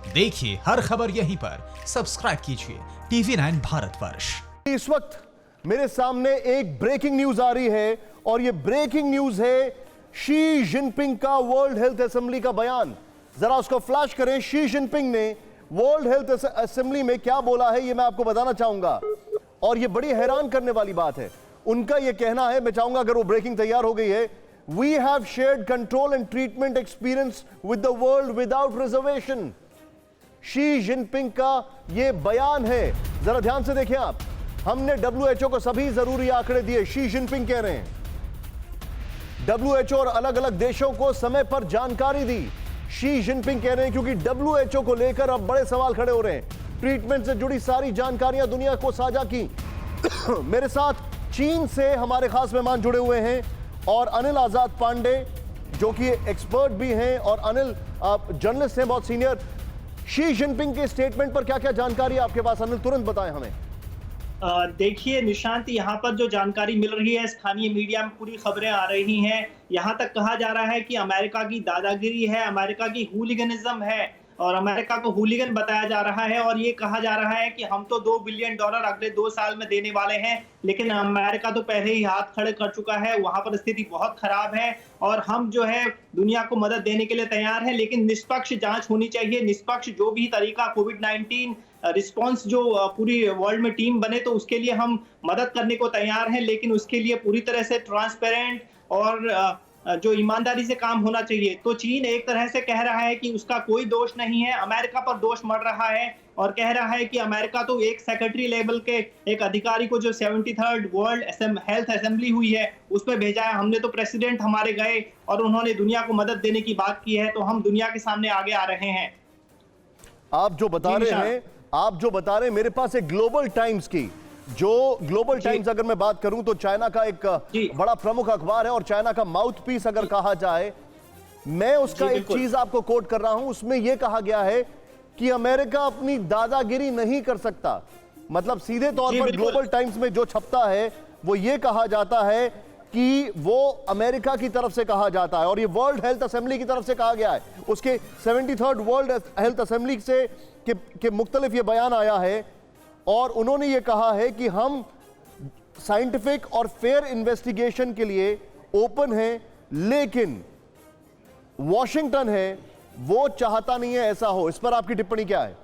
देखिए हर खबर यहीं पर, सब्सक्राइब कीजिए TV9 भारतवर्ष। इस वक्त मेरे सामने एक ब्रेकिंग न्यूज आ रही है और यह ब्रेकिंग न्यूज है शी जिनपिंग का वर्ल्ड हेल्थ असेंबली का बयान। जरा उसको फ्लैश करें। शी जिनपिंग ने वर्ल्ड हेल्थ असेंबली में क्या बोला है यह मैं आपको बताना चाहूंगा और यह बड़ी हैरान करने वाली बात है। उनका यह कहना है, मैं चाहूंगा अगर वो ब्रेकिंग तैयार हो गई है, we have shared control and treatment experience with the world without reservation. Xi Jinping का यह बयान है, जरा ध्यान से देखें आप। हमने WHO को सभी जरूरी आंकड़े दिए, शी जिनपिंग कह रहे हैं। WHO और अलग अलग देशों को समय पर जानकारी दी, शी जिनपिंग कह रहे हैं, क्योंकि WHO को लेकर अब बड़े सवाल खड़े हो रहे हैं। ट्रीटमेंट से जुड़ी सारी जानकारियां दुनिया को साझा की। मेरे साथ चीन से हमारे खास मेहमान जुड़े हुए हैं और अनिल आजाद पांडे जो कि एक्सपर्ट भी हैं और अनिल जर्नलिस्ट हैं बहुत सीनियर। शी जिनपिंग के स्टेटमेंट पर क्या क्या जानकारी है आपके पास अनिल, तुरंत बताएं हमें। देखिए निशांत, यहाँ पर जो जानकारी मिल रही है, स्थानीय मीडिया में पूरी खबरें आ रही हैं। यहाँ तक कहा जा रहा है कि अमेरिका की दादागिरी है, अमेरिका की हूलिगनिज्म है और अमेरिका को हूलिगन बताया जा रहा है और ये कहा जा रहा है कि हम तो $2 बिलियन अगले 2 साल में देने वाले हैं, लेकिन अमेरिका तो पहले ही हाथ खड़े कर चुका है। वहां पर स्थिति बहुत खराब है और हम जो है दुनिया को मदद देने के लिए तैयार हैं, लेकिन निष्पक्ष जांच होनी चाहिए। निष्पक्ष जो भी तरीका कोविड-19 रिस्पांस जो पूरी वर्ल्ड में टीम बने तो उसके लिए हम मदद करने को तैयार हैं, लेकिन उसके लिए पूरी तरह से ट्रांसपेरेंट और जो ईमानदारी से काम होना चाहिए। तो चीन एक तरह से कह रहा है कि उसका कोई दोष नहीं है, अमेरिका पर दोष मढ़ रहा है और कह रहा है कि अमेरिका तो एक सेक्रेटरी लेवल के एक अधिकारी को जो 73rd वर्ल्ड हेल्थ असेंबली हुई है उसमें भेजा है। हमने तो प्रेसिडेंट हमारे गए और उन्होंने दुनिया को मदद देने की बात की है, तो हम दुनिया के सामने आगे आ रहे हैं। आप जो बता रहे हैं मेरे पास एक ग्लोबल टाइम्स की, जो ग्लोबल टाइम्स अगर मैं बात करूं तो चाइना का एक बड़ा प्रमुख अखबार है और चाइना का माउथ पीस अगर कहा जाए, मैं उसका एक चीज आपको कोट कर रहा हूं। उसमें यह कहा गया है कि अमेरिका अपनी दादागिरी नहीं कर सकता। मतलब सीधे तौर पर ग्लोबल टाइम्स में जो छपता है वो ये कहा जाता है कि वो अमेरिका की तरफ से कहा जाता है और ये वर्ल्ड हेल्थ असेंबली की तरफ से कहा गया है। उसके 73rd वर्ल्ड हेल्थ असेंबली से के मुख्तलिफ ये बयान आया है और उन्होंने ये कहा है कि हम साइंटिफिक और फेयर इन्वेस्टिगेशन के लिए ओपन हैं, लेकिन वॉशिंगटन है वो चाहता नहीं है ऐसा हो। इस पर आपकी टिप्पणी क्या है?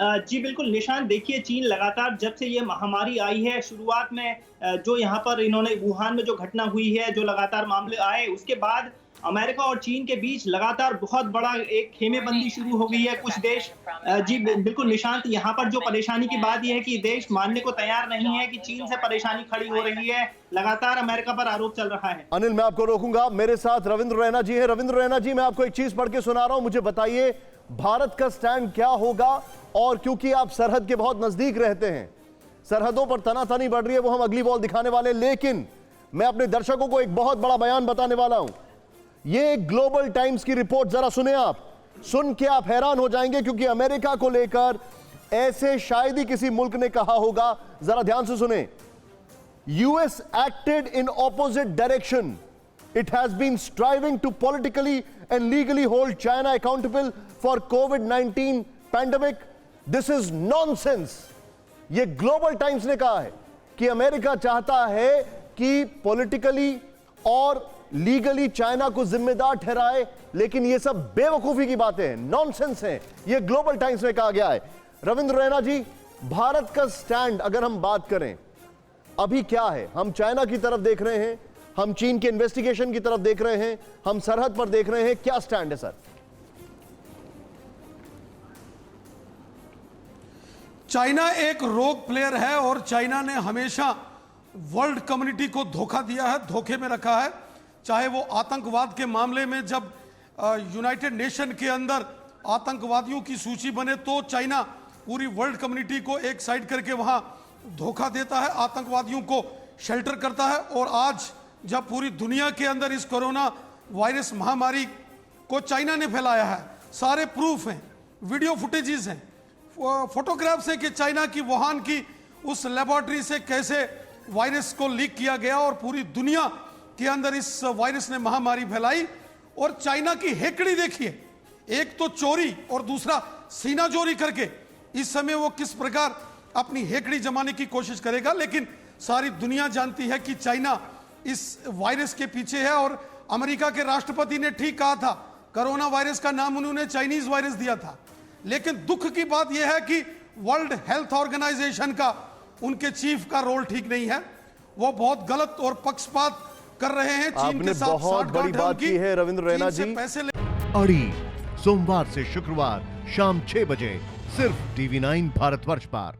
जी बिल्कुल निशान, देखिए चीन लगातार जब से ये महामारी आई है, शुरुआत में जो यहाँ पर इन्होंने वुहान में जो घटना हुई है, जो लगातार मामले आए, उसके बाद अमेरिका और चीन के बीच लगातार बहुत बड़ा एक खेमेबंदी शुरू हो गई है। कुछ देश जी बिल्कुल निशांत, यहाँ पर जो परेशानी की बात यह है कि देश मानने को तैयार नहीं है कि चीन से परेशानी खड़ी हो रही है। लगातार अमेरिका पर आरोप चल रहा है। अनिल, मैं आपको रोकूंगा, मेरे साथ रविंद्र रैना जी है। रविंद्र रैना जी, मैं आपको एक चीज पढ़ के सुना रहा हूं, मुझे बताइए भारत का स्टैंड क्या होगा। और क्योंकि आप सरहद के बहुत नजदीक रहते हैं, सरहदों पर तनातनी बढ़ रही है, वो हम अगली बॉल दिखाने वाले, लेकिन मैं अपने दर्शकों को एक बहुत बड़ा बयान बताने वाला हूं। ये ग्लोबल टाइम्स की रिपोर्ट, जरा सुने आप, सुन के आप हैरान हो जाएंगे, क्योंकि अमेरिका को लेकर ऐसे शायद ही किसी मुल्क ने कहा होगा। जरा ध्यान से सुने। US acted in opposite direction, it has been striving to politically and legally hold China accountable for कोविड-19 पैंडेमिक। This is nonsense. ये ग्लोबल टाइम्स ने कहा है कि अमेरिका चाहता है कि पॉलिटिकली और लीगली चाइना को जिम्मेदार ठहराए, लेकिन ये सब बेवकूफी की बातें हैं, नॉनसेंस हैं। ये ग्लोबल टाइम्स में कहा गया है। रविंद्र रैना जी, भारत का स्टैंड अगर हम बात करें अभी क्या है? हम चाइना की तरफ देख रहे हैं, हम चीन के इन्वेस्टिगेशन की तरफ देख रहे हैं, हम सरहद पर देख रहे हैं, क्या स्टैंड है सर? चाइना एक रोग प्लेयर है और चाइना ने हमेशा वर्ल्ड कम्युनिटी को धोखा दिया है, धोखे में रखा है। चाहे वो आतंकवाद के मामले में जब यूनाइटेड नेशन के अंदर आतंकवादियों की सूची बने तो चाइना पूरी वर्ल्ड कम्युनिटी को एक साइड करके वहां धोखा देता है, आतंकवादियों को शेल्टर करता है। और आज जब पूरी दुनिया के अंदर इस कोरोना वायरस महामारी को चाइना ने फैलाया है, सारे प्रूफ हैं, वीडियो फुटेजेस हैं, फोटोग्राफ्स हैं कि चाइना की वुहान की उस लेबोरेटरी से कैसे वायरस को लीक किया गया और पूरी दुनिया के अंदर इस वायरस ने महामारी फैलाई। और चाइना की हेकड़ी देखिए, एक तो चोरी और दूसरा सीना जोरी करके इस समय वो किस प्रकार अपनी हेकड़ी जमाने की कोशिश करेगा। लेकिन सारी दुनिया जानती है कि चाइना इस वायरस के पीछे है। और अमेरिका के राष्ट्रपति ने ठीक कहा था, कोरोना वायरस का नाम उन्होंने चाइनीज वायरस दिया था। लेकिन दुख की बात यह है कि वर्ल्ड हेल्थ ऑर्गेनाइजेशन का, उनके चीफ का रोल ठीक नहीं है। वो बहुत गलत और पक्षपात कर रहे हैं। चीन आपने के साथ बहुत बड़ी बात की है रविंद्र रैना चीन से जी। पैसे अड़ी सोमवार से शुक्रवार शाम 6 बजे सिर्फ टीवी 9 भारतवर्ष पर।